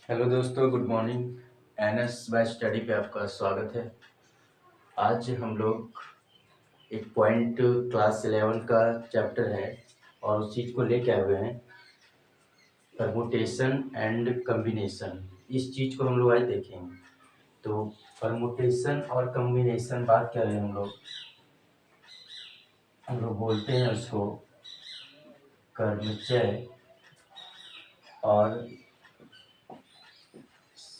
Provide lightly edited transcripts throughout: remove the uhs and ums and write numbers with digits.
Hello दोस्तों, good morning. NS bye study पे आपका स्वागत है। आज हम लोग एक पॉइंट क्लास 11 का चैप्टर है और उस चीज़ को लेके आए हुए हैं, परमुटेशन एंड कम्बिनेशन। इस चीज़ को हम लोग आज देखेंगे। तो परमुटेशन और कम्बिनेशन बात कर रहे हैं हम लोग बोलते हैं उसको कर्मचय और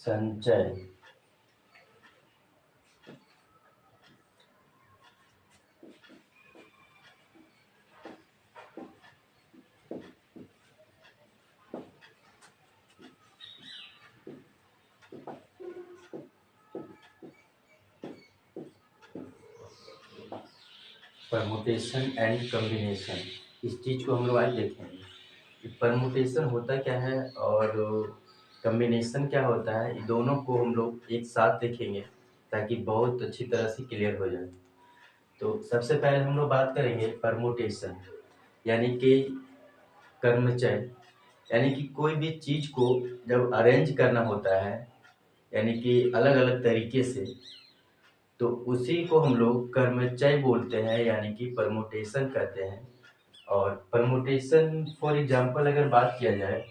संचय। परमुटेशन एंड कम्बिनेशन, इस चीज़ को हम लोग आज देखेंगे कि परमुटेशन होता क्या है और कम्बिनेशन क्या होता है। ये दोनों को हम लोग एक साथ देखेंगे ताकि बहुत अच्छी तरह से क्लियर हो जाए। तो सबसे पहले हम लोग बात करेंगे परमुटेशन, यानी कि कर्मचय। यानी कि कोई भी चीज़ को जब अरेंज करना होता है, यानी कि अलग अलग तरीके से, तो उसी को हम लोग कर्मचय बोलते हैं, यानी कि परमुटेशन कहते हैं। और परमुटेशन फॉर एग्जांपल अगर बात किया जाए,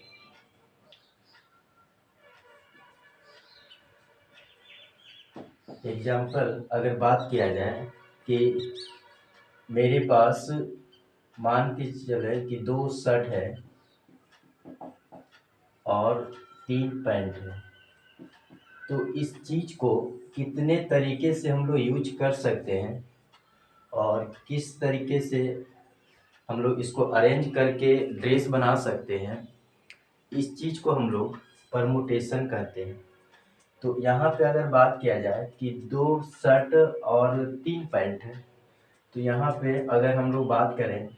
कि मेरे पास मान के चले कि 2 शर्ट है और 3 पैंट है, तो इस चीज़ को कितने तरीके से हम लोग यूज कर सकते हैं और किस तरीके से हम लोग इसको अरेंज करके ड्रेस बना सकते हैं, इस चीज़ को हम लोग परमुटेशन कहते हैं। तो यहाँ पे अगर बात किया जाए कि 2 शर्ट और 3 पैंट है, तो यहाँ पे अगर हम लोग बात करें,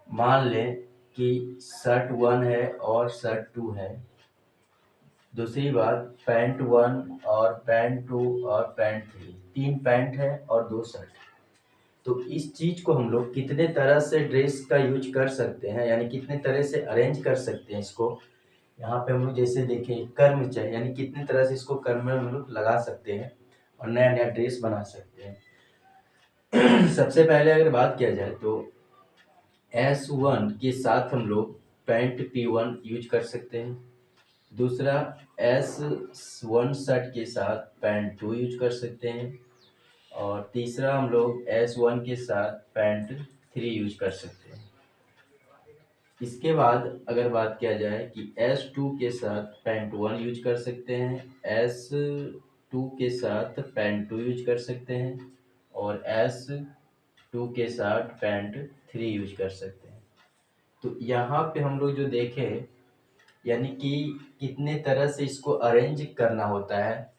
मान लें कि शर्ट 1 है और शर्ट 2 है। दूसरी बात, पैंट 1 और पैंट 2 और पैंट 3, 3 पैंट है और 2 शर्ट। तो इस चीज़ को हम लोग कितने तरह से ड्रेस का यूज कर सकते हैं, यानी कितने तरह से अरेंज कर सकते हैं इसको। यहाँ पे हम लोग जैसे देखें कर्मचय, यानी कितने तरह से इसको कर्म में हम लोग लगा सकते हैं और नया नया ड्रेस बना सकते हैं। सबसे पहले अगर बात किया जाए तो S1 के साथ हम लोग पैंट P1 यूज कर सकते हैं। दूसरा, S1 शर्ट के साथ पैंट 2 यूज कर सकते हैं। और तीसरा, हम लोग S1 के साथ पैंट 3 यूज कर सकते हैं। इसके बाद अगर बात किया जाए कि S2 के साथ पैंट 1 यूज कर सकते हैं, S2 के साथ पैंट 2 यूज कर सकते हैं और S2 के साथ पैंट 3 यूज कर सकते हैं। तो यहाँ पे हम लोग जो देखें, यानी कि कितने तरह से इसको अरेंज करना होता है,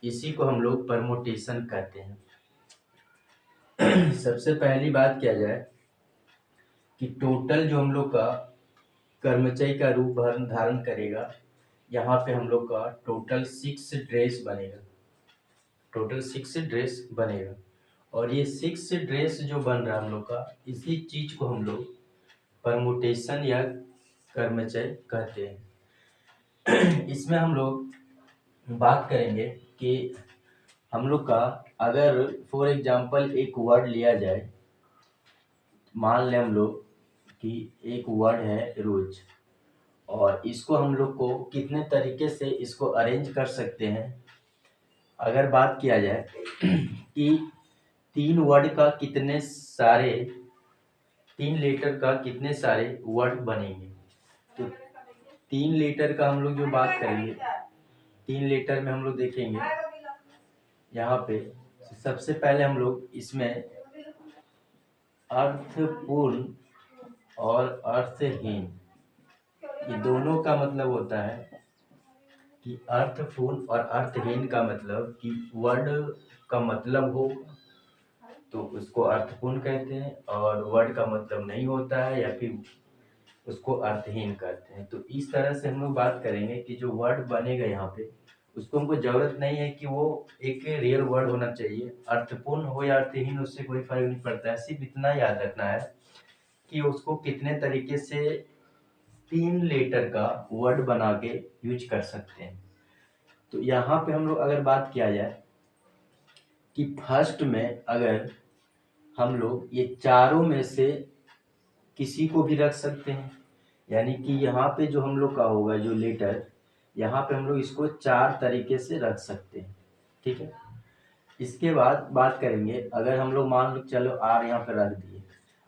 इसी को हम लोग परमुटेशन कहते हैं। सबसे पहली बात किया जाए कि टोटल जो हम लोग का कर्मचय का रूप धारण करेगा, यहाँ पे हम लोग का टोटल 6 ड्रेस बनेगा। और ये 6 ड्रेस जो बन रहा है हम लोग का, इसी चीज को हम लोग परमुटेशन या कर्मचय कहते हैं। इसमें हम लोग बात करेंगे कि हम लोग का अगर फॉर एग्जांपल एक वर्ड लिया जाए, मान लें हम लोग कि एक वर्ड है रोज, और इसको हम लोग को कितने तरीके से इसको अरेंज कर सकते हैं। अगर बात किया जाए कि 3 वर्ड का कितने सारे 3 लेटर का कितने सारे वर्ड बनेंगे, तो 3 लेटर का हम लोग जो बात करेंगे, 3 लेटर में हम लोग देखेंगे यहाँ पे सबसे पहले हम लोग इसमें अर्थपूर्ण और अर्थहीन, ये दोनों का मतलब होता है कि अर्थपूर्ण और अर्थहीन का मतलब कि वर्ड का मतलब हो तो उसको अर्थपूर्ण कहते हैं, और वर्ड का मतलब नहीं होता है या फिर उसको अर्थहीन कहते हैं। तो इस तरह से हम लोग बात करेंगे कि जो वर्ड बनेगा यहाँ पे, उसको हमको जरूरत नहीं है कि वो एक रियल वर्ड होना चाहिए, अर्थपूर्ण हो या अर्थहीन उससे कोई फर्क नहीं पड़ता है। सिर्फ इतना याद रखना है कि उसको कितने तरीके से 3 लेटर का वर्ड बना के यूज कर सकते हैं। तो यहाँ पे हम लोग अगर बात किया जाए कि फर्स्ट में अगर हम लोग ये चारों में से किसी को भी रख सकते हैं, यानी कि यहाँ पे जो हम लोग का होगा जो लेटर, यहाँ पे हम लोग इसको 4 तरीके से रख सकते हैं, ठीक है। इसके बाद बात करेंगे, अगर हम लोग मान लो चलो आर यहाँ पे रख दिए,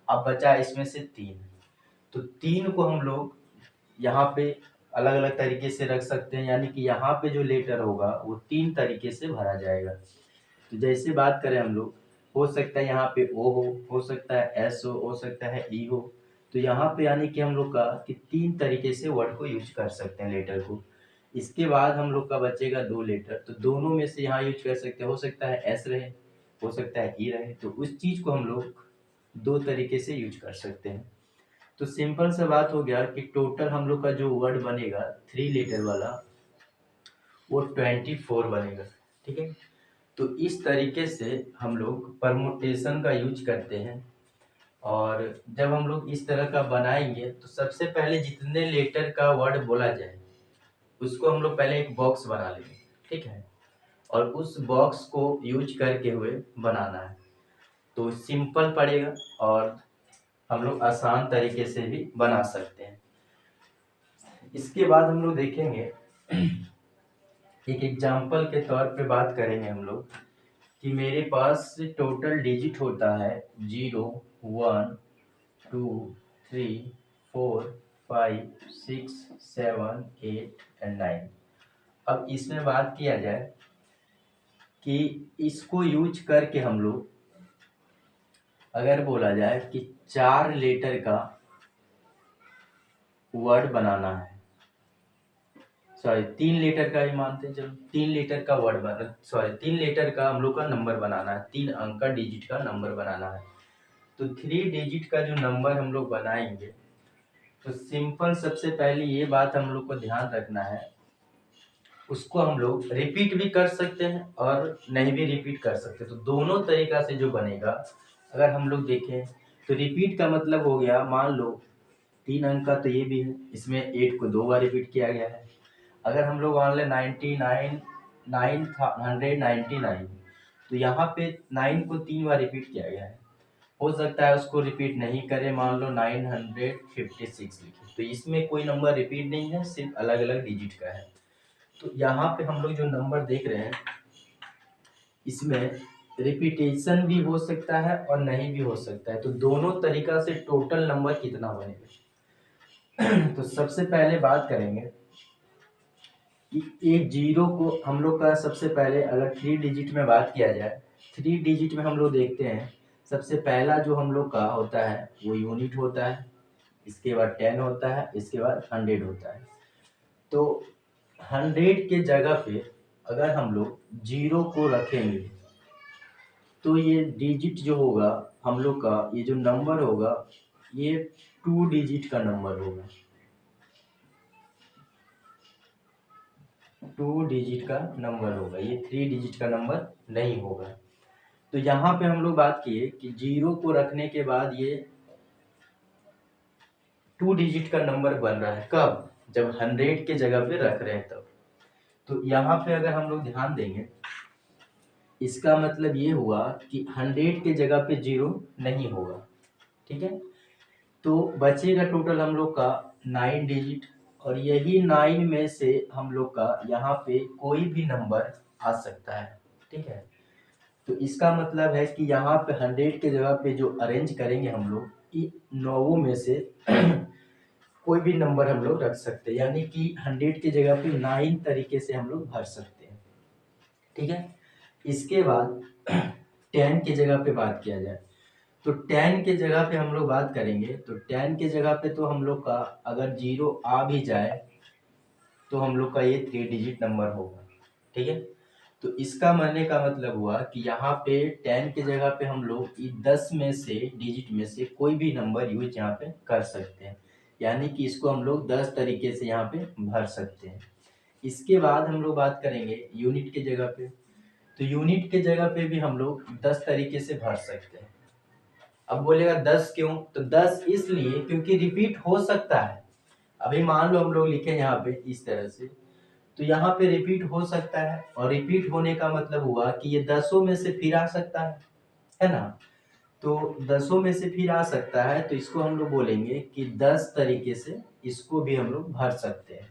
अब बचा इसमें से 3, तो 3 को हम लोग यहाँ पे अलग अलग तरीके से रख सकते हैं, यानी कि यहाँ पे जो लेटर होगा वो 3 तरीके से भरा जाएगा। तो जैसे बात करें हम लोग, हो सकता है यहाँ पे ओ हो सकता है एस हो सकता है ई हो। तो यहाँ पे यानी कि हम लोग का कि 3 तरीके से वर्ड को यूज कर सकते हैं लेटर को। इसके बाद हम लोग का बचेगा 2 लेटर, तो दोनों में से यहाँ यूज कर सकते हैं, हो सकता है एस रहे, हो सकता है ई रहे, तो उस चीज को हम लोग 2 तरीके से यूज कर सकते हैं। तो सिंपल सा बात हो गया कि टोटल हम लोग का जो वर्ड बनेगा 3 लेटर वाला वो 24 बनेगा, ठीक है। तो इस तरीके से हम लोग परमुटेशन का यूज करते हैं। और जब हम लोग इस तरह का बनाएंगे तो सबसे पहले जितने लेटर का वर्ड बोला जाए उसको हम लोग पहले एक बॉक्स बना लेंगे, ठीक है, और उस बॉक्स को यूज करके हुए बनाना है। तो सिंपल पड़ेगा और हम लोग आसान तरीके से भी बना सकते हैं। इसके बाद हम लोग देखेंगे एक एग्जाम्पल के तौर पे बात करेंगे हम लोग कि मेरे पास टोटल डिजिट होता है 0 1 2 3 4 5 6 7 8 एंड 9। अब इसमें बात किया जाए कि इसको यूज करके हम लोग अगर बोला जाए कि 4 लेटर का वर्ड बनाना है, सॉरी 3 लेटर का ही मानते हैं, चलो 3 लेटर का वर्ड बना, सॉरी 3 लेटर का हम लोग का नंबर बनाना है, 3 अंक का डिजिट का नंबर बनाना है। तो 3 डिजिट का जो नंबर हम लोग बनाएंगे, तो सिंपल सबसे पहले ये बात हम लोग को ध्यान रखना है, उसको हम लोग रिपीट भी कर सकते हैं और नहीं भी रिपीट कर सकते। तो दोनों तरीका से जो बनेगा, अगर हम लोग देखें तो रिपीट का मतलब हो गया, मान लो 3 अंक का तो ये भी है, इसमें 8 को 2 बार रिपीट किया गया है। अगर हम लोग मान लें 999 तो यहाँ पे 9 को 3 बार रिपीट किया गया है, हो सकता है उसको रिपीट नहीं करे, मान लो 956 लिखे, तो इसमें कोई नंबर रिपीट नहीं है, सिर्फ अलग अलग डिजिट का है। तो यहाँ पे हम लोग जो नंबर देख रहे हैं इसमें रिपीटेशन भी हो सकता है और नहीं भी हो सकता है। तो दोनों तरीका से टोटल नंबर कितना बनेगा तो सबसे पहले बात करेंगे कि एक जीरो को हम लोग का सबसे पहले अगर 3 डिजिट में बात किया जाए, 3 डिजिट में हम लोग देखते हैं सबसे पहला जो हम लोग का होता है वो यूनिट होता है, इसके बाद 10 होता है, इसके बाद 100 होता है। तो 100 के जगह पे अगर हम लोग जीरो को रखेंगे तो ये डिजिट जो होगा हम लोग का, ये जो नंबर होगा ये 2 डिजिट का नंबर होगा, 2 डिजिट का नंबर होगा, ये 3 डिजिट का नंबर नहीं होगा। तो यहाँ पे हम लोग बात किए कि जीरो को रखने के बाद ये 2 डिजिट का नंबर बन रहा है, कब? जब 100 के जगह पे रख रहे हैं तब। तो यहाँ पे अगर हम लोग ध्यान देंगे, इसका मतलब ये हुआ कि 100 के जगह पे जीरो नहीं होगा, ठीक है। तो बचेगा टोटल हम लोग का 9 डिजिट, और यही 9 में से हम लोग का यहाँ पे कोई भी नंबर आ सकता है, ठीक है। तो इसका मतलब है कि यहाँ पे 100 के जगह पे जो अरेंज करेंगे हम लोग इन 9 में से कोई भी नंबर हम लोग रख सकते हैं, यानी कि 100 की जगह पे 9 तरीके से हम लोग भर सकते हैं, ठीक है। इसके बाद 10 की जगह पे बात किया जाए, तो 10 के जगह पे हम लोग बात करेंगे, तो 10 के जगह पे तो हम लोग का अगर जीरो आ भी जाए तो हम लोग का ये 3 डिजिट नंबर होगा, ठीक है। तो इसका मानने का मतलब हुआ कि यहाँ पे 10 के जगह पे हम लोग 10 में से डिजिट में से कोई भी नंबर यूज यहाँ पे कर सकते हैं, यानी कि इसको हम लोग 10 तरीके से यहाँ पे भर सकते हैं। इसके बाद हम लोग बात करेंगे यूनिट के जगह पे, तो यूनिट के जगह पे भी हम लोग 10 तरीके से भर सकते हैं। अब बोलेगा 10 क्यों? तो 10 इसलिए क्योंकि रिपीट हो सकता है। अभी मान लो हम लोग लिखे यहाँ पे इस तरह से, तो यहाँ पे रिपीट हो सकता है, और रिपीट होने का मतलब हुआ कि ये दसों में से फिर आ सकता है ना। तो दसों में से फिर आ सकता है, तो इसको हम लोग बोलेंगे कि 10 तरीके से इसको भी हम लोग भर सकते हैं।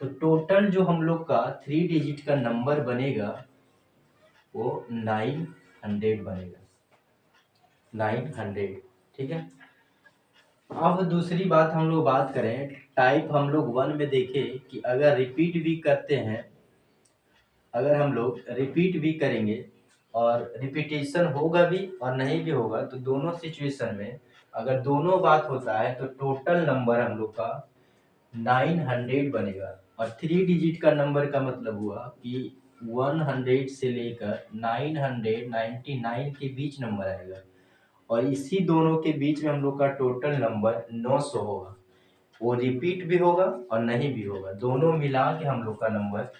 तो टोटल जो हम लोग का 3 डिजिट का नंबर बनेगा वो 900 बनेगा, 900। ठीक है। अब दूसरी बात हम लोग बात करें, टाइप हम लोग 1 में देखें कि अगर रिपीट भी करते हैं, अगर हम लोग रिपीट भी करेंगे और रिपीटेशन होगा भी और नहीं भी होगा, तो दोनों सिचुएशन में अगर दोनों बात होता है तो टोटल नंबर हम लोग का 900 बनेगा। और 3 डिजिट का नंबर का मतलब हुआ कि 100 से लेकर 999 के बीच नंबर आएगा, और इसी दोनों के बीच में हम लोग का टोटल नंबर 900 होगा। वो रिपीट भी होगा और नहीं भी होगा, दोनों मिला के हम लोग का नंबर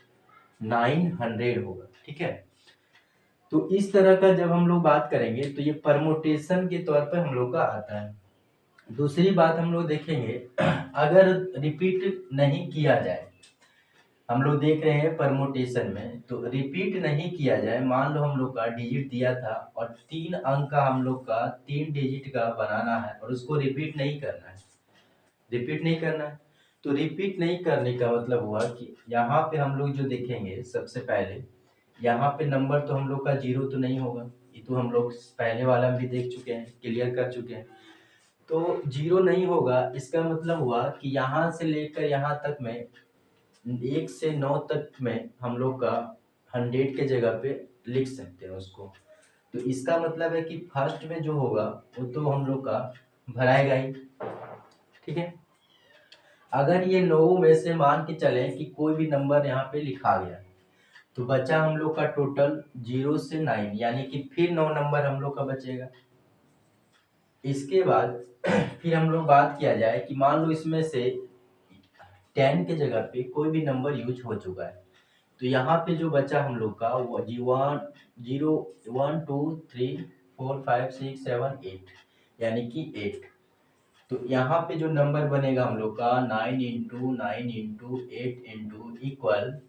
900 होगा। ठीक है। तो इस तरह का जब हम लोग बात करेंगे तो ये परमुटेशन के तौर पर हम लोग का आता है। दूसरी बात हम लोग देखेंगे, अगर रिपीट नहीं किया जाए, हम लोग देख रहे हैं परमुटेशन में, तो रिपीट नहीं किया जाए, मान लो हम लोग का डिजिट दिया था और 3 अंक का हम लोग का 3 डिजिट का बनाना है और उसको रिपीट नहीं करना है, रिपीट नहीं करना है। तो रिपीट नहीं करने का मतलब हुआ कि यहाँ पे हम लोग जो देखेंगे, सबसे पहले यहाँ पे नंबर तो हम लोग का 0 तो नहीं होगा, ये तो हम लोग पहले वाला भी देख चुके हैं, क्लियर कर चुके हैं। तो 0 नहीं होगा, इसका मतलब हुआ कि यहाँ से लेकर यहाँ तक में 1 से 9 तक में हम लोग का 100 के जगह पे लिख सकते हैं उसको। तो इसका मतलब है कि फर्स्ट में जो होगा वो तो हम लोग का भराएगा ही। ठीक है। अगर ये 9 में से मान के चले कि कोई भी नंबर यहाँ पे लिखा गया, तो बचा हम लोग का टोटल 0 से 9, यानी कि फिर 9 नंबर हम लोग का बचेगा। इसके बाद फिर हम लोग बात किया जाए कि मान लो इसमें से 10 के जगह पे कोई भी नंबर यूज हो चुका है, तो यहाँ पे जो बचा हम लोग का वो 0 1 2 3 4 5 6 7 8, यानी कि 8। तो यहाँ पे जो नंबर बनेगा हम लोग का 9 into 9 into 8 into equal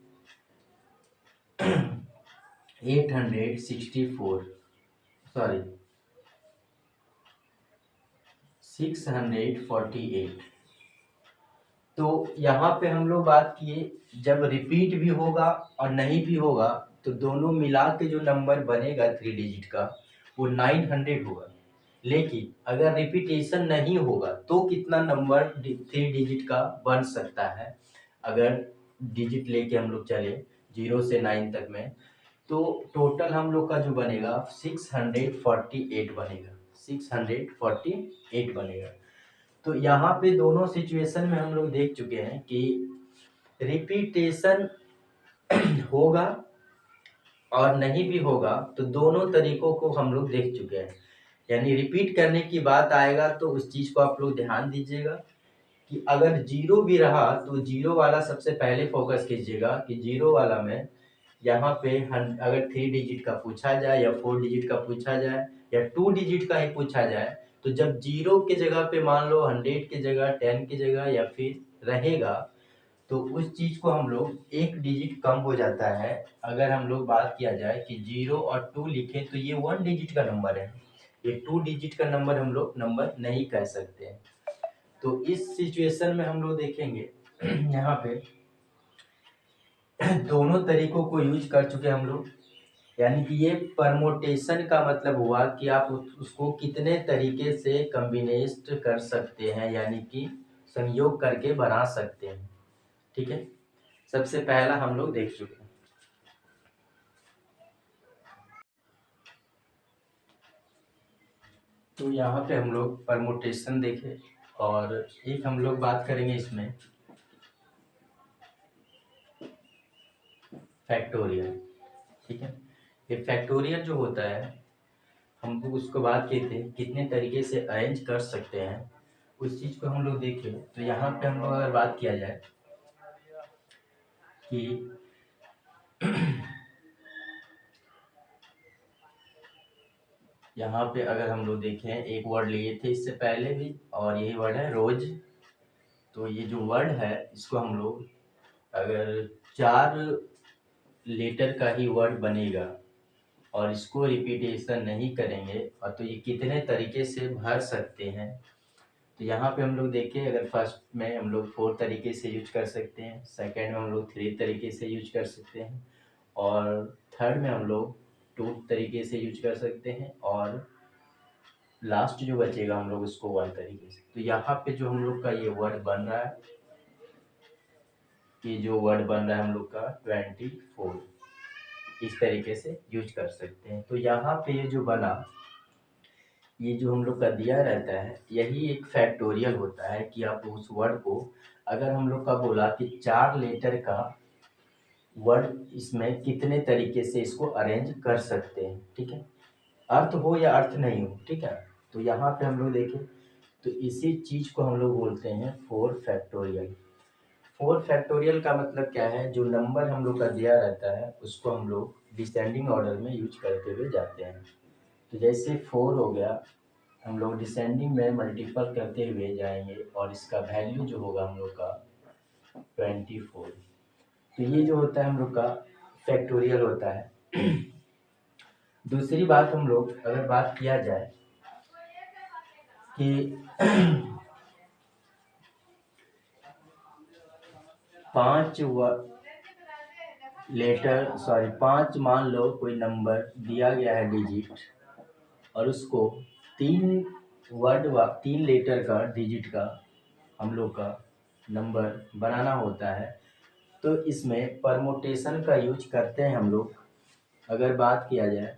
864, sorry 648। तो यहाँ पे हम लोग बात किए, जब रिपीट भी होगा और नहीं भी होगा, तो दोनों मिला के जो नंबर बनेगा 3 डिजिट का वो 900 होगा। लेकिन अगर रिपीटेशन नहीं होगा तो कितना नंबर 3 डिजिट का बन सकता है, अगर डिजिट लेके हम लोग चले 0 से 9 तक में, तो टोटल हम लोग का जो बनेगा 648 बनेगा, 648 बनेगा। तो यहाँ पे दोनों सिचुएशन में हम लोग देख चुके हैं कि रिपीटेशन होगा और नहीं भी होगा, तो दोनों तरीकों को हम लोग देख चुके हैं। यानी रिपीट करने की बात आएगा तो उस चीज को आप लोग ध्यान दीजिएगा कि अगर 0 भी रहा तो 0 वाला सबसे पहले फोकस कीजिएगा कि 0 वाला में यहाँ पे अगर 3 डिजिट का पूछा जाए या 4 डिजिट का पूछा जाए या 2 डिजिट का ही पूछा जाए, तो जब 0 के जगह पे मान लो 100 की जगह 10 की जगह या फिर रहेगा, तो उस चीज को हम लोग एक डिजिट कम हो जाता है। अगर हम लोग बात किया जाए कि 0 और 2 लिखे तो ये 1 डिजिट का नंबर है, ये 2 डिजिट का नंबर हम लोग नंबर नहीं कह सकते हैं। तो इस सिचुएशन में हम लोग देखेंगे यहाँ पे दोनों तरीकों को यूज कर चुके हम लोग, यानी कि ये परमोटेशन का मतलब हुआ कि आप उसको कितने तरीके से कम्बिनेस्ट कर सकते हैं, यानी कि संयोग करके बना सकते हैं। ठीक है। सबसे पहला हम लोग देख चुके हैं। तो यहाँ पे हम लोग परमोटेशन देखे, और एक हम लोग बात करेंगे इसमें फैक्टोरियल। ठीक है। ये फैक्टोरियल जो होता है, हम लोग उसको बात किए थे कितने तरीके से अरेंज कर सकते हैं, उस चीज को हम लोग देखे। तो यहाँ पे हम लोग अगर बात किया जाए कि यहाँ पे अगर हम लोग देखें, एक वर्ड लिए थे इससे पहले भी और यही वर्ड है रोज। तो ये जो वर्ड है इसको हम लोग अगर 4 लेटर का ही वर्ड बनेगा और इसको रिपीटेशन नहीं करेंगे और तो ये कितने तरीके से भर सकते हैं। तो यहाँ पे हम लोग देखें, अगर फर्स्ट में हम लोग 4 तरीके से यूज कर सकते हैं, सेकेंड में हम लोग 3 तरीके से यूज कर सकते हैं और थर्ड में हम लोग 2 तरीके से यूज कर सकते हैं और लास्ट जो बचेगा हम लोग उसको 1 तरीके से। तो यहाँ पे जो हम लोग का ये वर्ड बन रहा है, ये जो वर्ड बन रहा है हम लोग का 24, इस तरीके से यूज कर सकते हैं। तो यहाँ पे ये जो बना, ये जो हम लोग का दिया रहता है यही एक फैक्टोरियल होता है कि आप उस वर्ड को, अगर हम लोग का बोला कि 4 लेटर का वर्ड इसमें कितने तरीके से इसको अरेंज कर सकते हैं, ठीक है, अर्थ हो या अर्थ नहीं हो, ठीक है। तो यहाँ पे हम लोग देखें तो इसी चीज को हम लोग बोलते हैं 4 फैक्टोरियल। 4 फैक्टोरियल का मतलब क्या है, जो नंबर हम लोग का दिया रहता है उसको हम लोग डिसेंडिंग ऑर्डर में यूज करते हुए जाते हैं। तो जैसे 4 हो गया, हम लोग डिसेंडिंग में मल्टीपल करते हुए जाएंगे और इसका वैल्यू जो होगा हम लोग का 24। तो ये जो होता है हम लोग का फैक्टोरियल होता है। दूसरी बात हम लोग अगर बात किया जाए कि 5 मान लो कोई नंबर दिया गया है डिजिट और उसको 3 लेटर का डिजिट का हम लोग का नंबर बनाना होता है। तो इसमें परमोटेशन का यूज करते हैं हम लोग। अगर बात किया जाए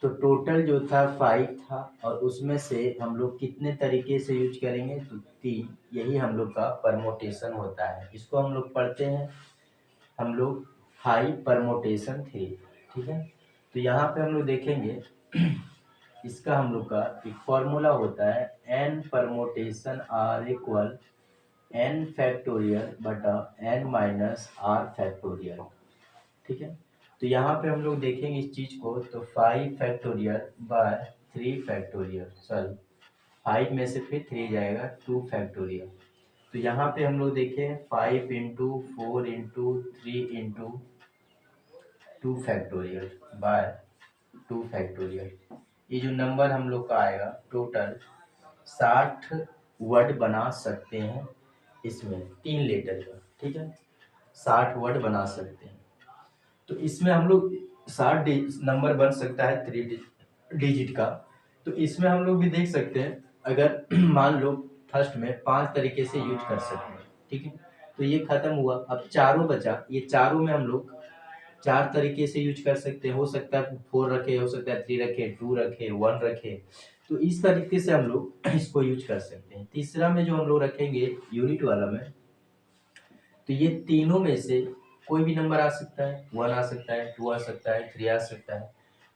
तो टोटल जो था 5 था और उसमें से हम लोग कितने तरीके से यूज करेंगे, तो 3, यही हम लोग का परमोटेशन होता है। इसको हम लोग पढ़ते हैं हम लोग हाई परमोटेशन थ्री, ठीक है। तो यहाँ पे हम लोग देखेंगे इसका हम लोग का एक फॉर्मूला होता है, n permutation R equal n factorial बटा n माइनस आर फैक्टोरियल, ठीक है। तो यहाँ पे हम लोग देखेंगे इस चीज को, तो 5 फैक्टोरियल बाय 3 फैक्टोरियल, सॉरी 5 में से फिर 3 जाएगा 2 फैक्टोरियल। तो यहाँ पे हम लोग देखें 5 into 4 into 3 into 2 factorial by 2 factorial. ये जो नंबर हम लोग का आएगा टोटल 60 वर्ड बना सकते हैं इसमें 3 लेटर का, ठीक है, 60 वर्ड बना सकते हैं। तो इसमें हम लोग 60 नंबर बन सकता है 3 डिजिट का। तो इसमें हम लोग भी देख सकते हैं, अगर मान लो फर्स्ट में 5 तरीके से यूज कर सकते हैं, ठीक है। तो ये खत्म हुआ, अब चारों बचा, ये चारों में हम लोग 4 तरीके से यूज कर सकते हैं। हो सकता है 4 रखे, हो सकता है 3 रखे, 2 रखे, 1 रखे। तो इस तरीके से हम लोग इसको यूज कर सकते हैं। तीसरा में जो हम लोग रखेंगे यूनिट वाला में, तो ये तीनों में से कोई भी नंबर आ सकता है, 1 आ सकता है, 2 आ सकता है, 3 आ सकता है।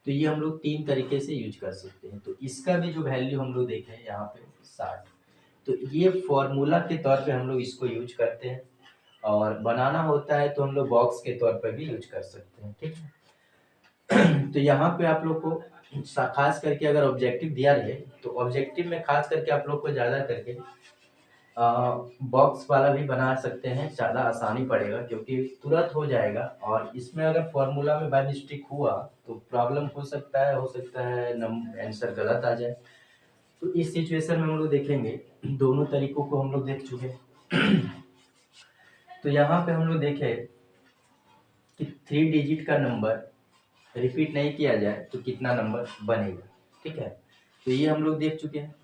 तो ये हम लोग 3 तरीके से यूज कर सकते हैं। तो इसका भी जो वैल्यू हम लोग देखें यहाँ पे 60। तो ये फॉर्मूला के तौर पे हम लोग इसको यूज करते हैं और बनाना होता है तो हम लोग बॉक्स के तौर पर भी यूज कर सकते हैं, ठीक है। तो यहाँ पे आप लोग को खास करके अगर ऑब्जेक्टिव दिया रहे तो ऑब्जेक्टिव में खास करके आप लोग को ज़्यादा करके बॉक्स वाला भी बना सकते हैं, ज़्यादा आसानी पड़ेगा क्योंकि तुरंत हो जाएगा। और इसमें अगर फॉर्मूला में बाय मिस्टेक हुआ तो प्रॉब्लम हो सकता है आंसर गलत आ जाए। तो इस सिचुएशन में हम लोग देखेंगे, दोनों तरीकों को हम लोग देख चुके हैं। तो यहाँ पे हम लोग देखें कि 3 डिजिट का नंबर रिपीट नहीं किया जाए तो कितना नंबर बनेगा, ठीक है। तो ये हम लोग देख चुके हैं।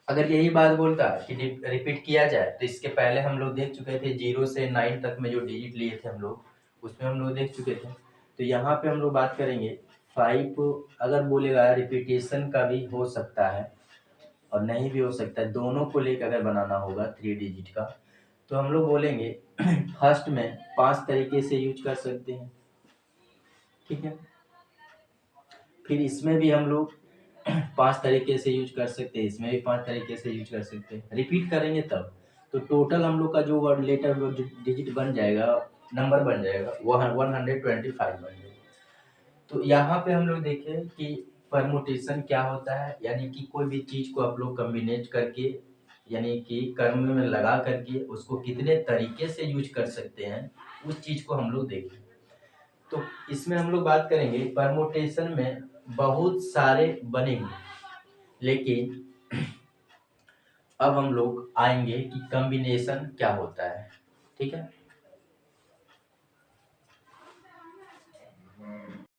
अगर यही बात बोलता कि रिपीट किया जाए तो इसके पहले हम लोग देख चुके थे 0 से 9 तक में जो डिजिट लिए थे हम लोग, उसमें हम लोग देख चुके थे। तो यहाँ पे हम लोग बात करेंगे 5, अगर बोलेगा रिपीटेशन का भी हो सकता है और नहीं भी हो सकता है, दोनों को लेकर अगर बनाना होगा 3 डिजिट का, तो हम लोग बोलेंगे फर्स्ट में 5 तरीके से यूज कर सकते हैं, ठीक है। फिर इसमें भी हम लोग 5 तरीके से यूज कर सकते हैं, इसमें भी 5 तरीके से यूज कर सकते हैं। रिपीट करेंगे तब तो टोटल हम लोग का जो वर्ड लेटर जो डिजिट बन जाएगा, नंबर बन जाएगा, वो 125 बन जाएगा। तो यहाँ पे हम लोग देखें कि परमुटेशन क्या होता है, यानी कि कोई भी चीज को आप लोग कम्बिनेट करके यानी कि कर्म में लगा करके उसको कितने तरीके से यूज कर सकते हैं, उस चीज को हम लोग देखें। तो इसमें हम लोग बात करेंगे परमुटेशन में बहुत सारे बनेंगे, लेकिन अब हम लोग आएंगे कि कॉम्बिनेशन क्या होता है। ठीक है,